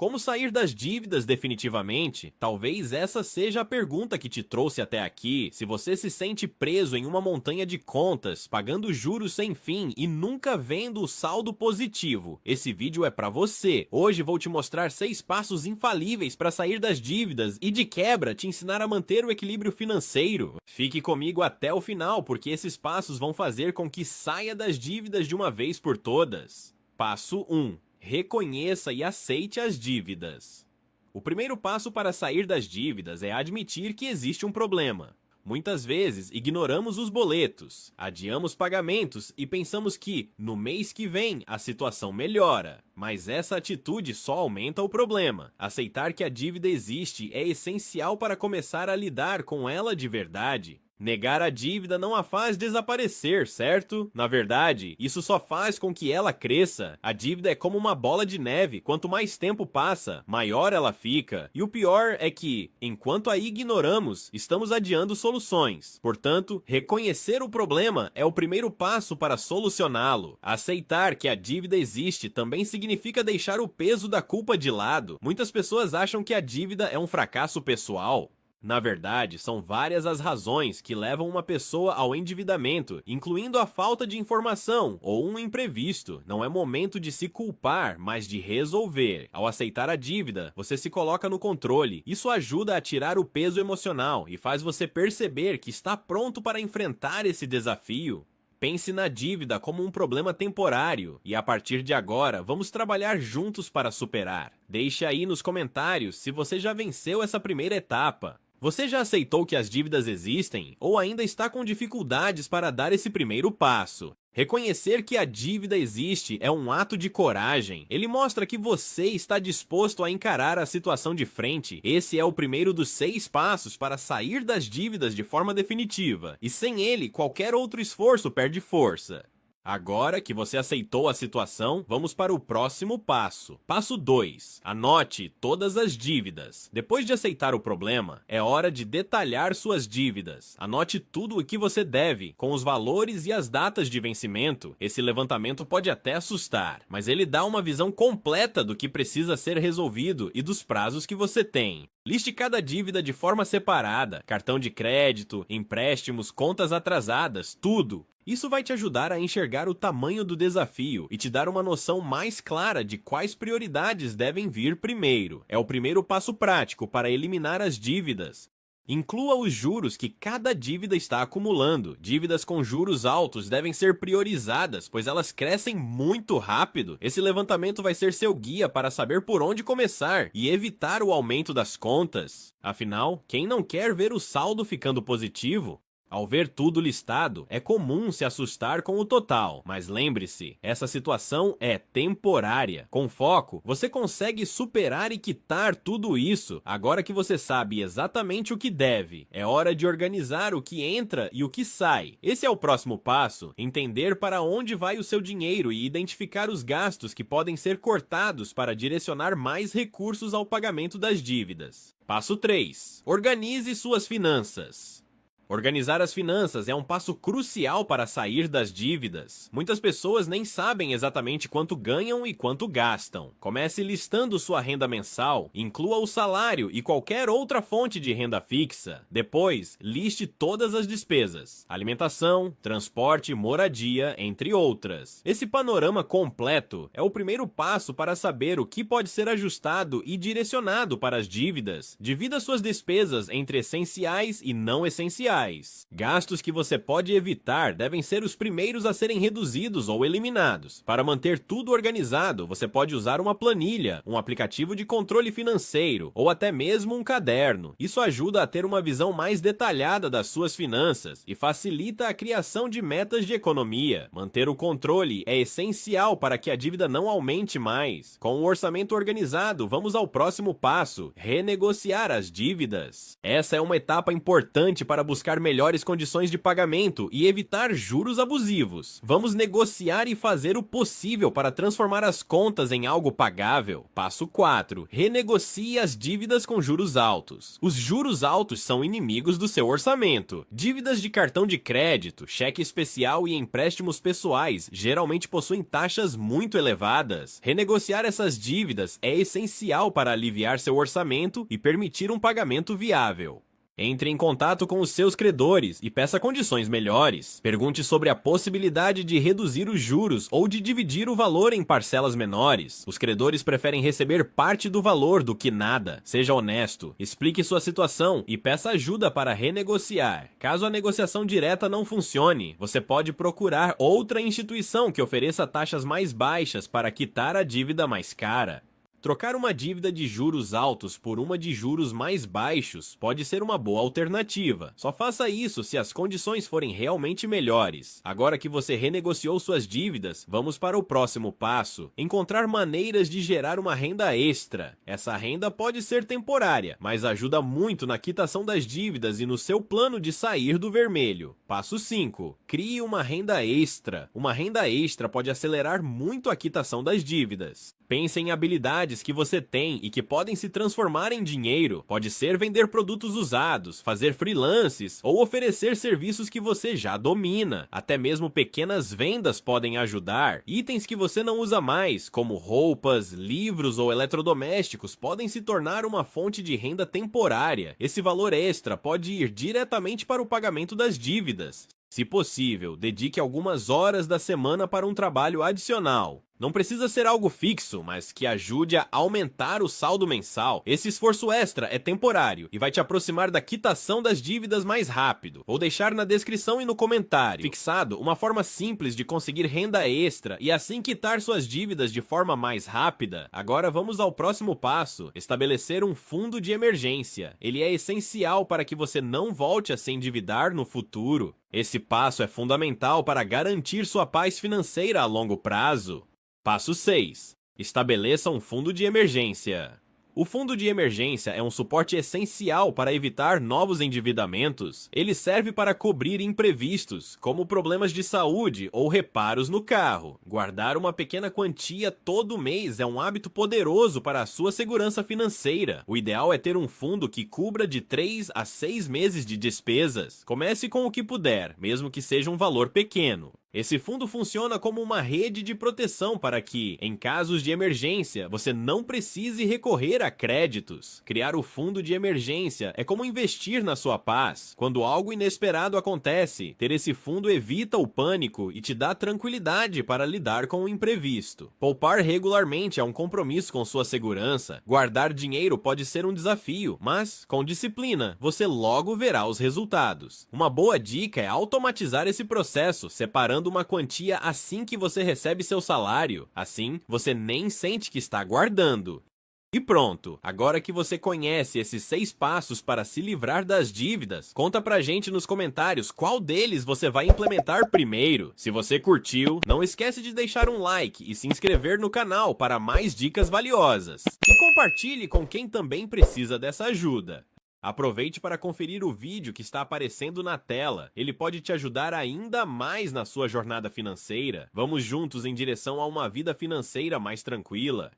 Como sair das dívidas definitivamente? Talvez essa seja a pergunta que te trouxe até aqui. Se você se sente preso em uma montanha de contas, pagando juros sem fim e nunca vendo o saldo positivo, esse vídeo é pra você. Hoje vou te mostrar 6 passos infalíveis para sair das dívidas e, de quebra, te ensinar a manter o equilíbrio financeiro. Fique comigo até o final, porque esses passos vão fazer com que saia das dívidas de uma vez por todas. Passo 1. Reconheça e aceite as dívidas. O primeiro passo para sair das dívidas é admitir que existe um problema. Muitas vezes ignoramos os boletos, adiamos pagamentos e pensamos que, no mês que vem, a situação melhora. Mas essa atitude só aumenta o problema. Aceitar que a dívida existe é essencial para começar a lidar com ela de verdade. Negar a dívida não a faz desaparecer, certo? Na verdade, isso só faz com que ela cresça. A dívida é como uma bola de neve, quanto mais tempo passa, maior ela fica. E o pior é que, enquanto a ignoramos, estamos adiando soluções. Portanto, reconhecer o problema é o primeiro passo para solucioná-lo. Aceitar que a dívida existe também significa deixar o peso da culpa de lado. Muitas pessoas acham que a dívida é um fracasso pessoal. Na verdade, são várias as razões que levam uma pessoa ao endividamento, incluindo a falta de informação ou um imprevisto. Não é momento de se culpar, mas de resolver. Ao aceitar a dívida, você se coloca no controle. Isso ajuda a tirar o peso emocional e faz você perceber que está pronto para enfrentar esse desafio. Pense na dívida como um problema temporário e, a partir de agora, vamos trabalhar juntos para superar. Deixe aí nos comentários se você já venceu essa primeira etapa. Você já aceitou que as dívidas existem ou ainda está com dificuldades para dar esse primeiro passo? Reconhecer que a dívida existe é um ato de coragem. Ele mostra que você está disposto a encarar a situação de frente. Esse é o primeiro dos 6 passos para sair das dívidas de forma definitiva. E sem ele, qualquer outro esforço perde força. Agora que você aceitou a situação, vamos para o próximo passo. Passo 2. Anote todas as dívidas. Depois de aceitar o problema, é hora de detalhar suas dívidas. Anote tudo o que você deve, com os valores e as datas de vencimento. Esse levantamento pode até assustar, mas ele dá uma visão completa do que precisa ser resolvido e dos prazos que você tem. Liste cada dívida de forma separada: cartão de crédito, empréstimos, contas atrasadas, tudo. Isso vai te ajudar a enxergar o tamanho do desafio e te dar uma noção mais clara de quais prioridades devem vir primeiro. É o primeiro passo prático para eliminar as dívidas. Inclua os juros que cada dívida está acumulando. Dívidas com juros altos devem ser priorizadas, pois elas crescem muito rápido. Esse levantamento vai ser seu guia para saber por onde começar e evitar o aumento das contas. Afinal, quem não quer ver o saldo ficando positivo? Ao ver tudo listado, é comum se assustar com o total, mas lembre-se, essa situação é temporária. Com foco, você consegue superar e quitar tudo isso, agora que você sabe exatamente o que deve. É hora de organizar o que entra e o que sai. Esse é o próximo passo: entender para onde vai o seu dinheiro e identificar os gastos que podem ser cortados para direcionar mais recursos ao pagamento das dívidas. Passo 3. Organize suas finanças. Organizar as finanças é um passo crucial para sair das dívidas. Muitas pessoas nem sabem exatamente quanto ganham e quanto gastam. Comece listando sua renda mensal, inclua o salário e qualquer outra fonte de renda fixa. Depois, liste todas as despesas: alimentação, transporte, moradia, entre outras. Esse panorama completo é o primeiro passo para saber o que pode ser ajustado e direcionado para as dívidas. Divida suas despesas entre essenciais e não essenciais. Gastos que você pode evitar devem ser os primeiros a serem reduzidos ou eliminados. Para manter tudo organizado, você pode usar uma planilha, um aplicativo de controle financeiro ou até mesmo um caderno. Isso ajuda a ter uma visão mais detalhada das suas finanças e facilita a criação de metas de economia. Manter o controle é essencial para que a dívida não aumente mais. Com o orçamento organizado, vamos ao próximo passo: renegociar as dívidas. Essa é uma etapa importante para buscar buscar melhores condições de pagamento e evitar juros abusivos. Vamos negociar e fazer o possível para transformar as contas em algo pagável. Passo 4. Renegocie as dívidas com juros altos. Os juros altos são inimigos do seu orçamento. Dívidas de cartão de crédito, cheque especial e empréstimos pessoais geralmente possuem taxas muito elevadas. Renegociar essas dívidas é essencial para aliviar seu orçamento e permitir um pagamento viável. Entre em contato com os seus credores e peça condições melhores. Pergunte sobre a possibilidade de reduzir os juros ou de dividir o valor em parcelas menores. Os credores preferem receber parte do valor do que nada. Seja honesto, explique sua situação e peça ajuda para renegociar. Caso a negociação direta não funcione, você pode procurar outra instituição que ofereça taxas mais baixas para quitar a dívida mais cara. Trocar uma dívida de juros altos por uma de juros mais baixos pode ser uma boa alternativa. Só faça isso se as condições forem realmente melhores. Agora que você renegociou suas dívidas, vamos para o próximo passo: encontrar maneiras de gerar uma renda extra. Essa renda pode ser temporária, mas ajuda muito na quitação das dívidas e no seu plano de sair do vermelho. Passo 5. Crie uma renda extra. Uma renda extra pode acelerar muito a quitação das dívidas. Pense em habilidades que você tem e que podem se transformar em dinheiro. Pode ser vender produtos usados, fazer freelances ou oferecer serviços que você já domina. Até mesmo pequenas vendas podem ajudar. Itens que você não usa mais, como roupas, livros ou eletrodomésticos, podem se tornar uma fonte de renda temporária. Esse valor extra pode ir diretamente para o pagamento das dívidas. Se possível, dedique algumas horas da semana para um trabalho adicional. Não precisa ser algo fixo, mas que ajude a aumentar o saldo mensal. Esse esforço extra é temporário e vai te aproximar da quitação das dívidas mais rápido. Vou deixar na descrição e no comentário fixado uma forma simples de conseguir renda extra e assim quitar suas dívidas de forma mais rápida. Agora vamos ao próximo passo: estabelecer um fundo de emergência. Ele é essencial para que você não volte a se endividar no futuro. Esse passo é fundamental para garantir sua paz financeira a longo prazo. Passo 6. Estabeleça um fundo de emergência. O fundo de emergência é um suporte essencial para evitar novos endividamentos. Ele serve para cobrir imprevistos, como problemas de saúde ou reparos no carro. Guardar uma pequena quantia todo mês é um hábito poderoso para a sua segurança financeira. O ideal é ter um fundo que cubra de 3 a 6 meses de despesas. Comece com o que puder, mesmo que seja um valor pequeno. Esse fundo funciona como uma rede de proteção para que, em casos de emergência, você não precise recorrer a créditos. Criar o fundo de emergência é como investir na sua paz. Quando algo inesperado acontece, ter esse fundo evita o pânico e te dá tranquilidade para lidar com o imprevisto. Poupar regularmente é um compromisso com sua segurança. Guardar dinheiro pode ser um desafio, mas, com disciplina, você logo verá os resultados. Uma boa dica é automatizar esse processo, separando uma quantia assim que você recebe seu salário. Assim, você nem sente que está guardando. E pronto! Agora que você conhece esses 6 passos para se livrar das dívidas, conta pra gente nos comentários qual deles você vai implementar primeiro. Se você curtiu, não esquece de deixar um like e se inscrever no canal para mais dicas valiosas. E compartilhe com quem também precisa dessa ajuda. Aproveite para conferir o vídeo que está aparecendo na tela. Ele pode te ajudar ainda mais na sua jornada financeira. Vamos juntos em direção a uma vida financeira mais tranquila.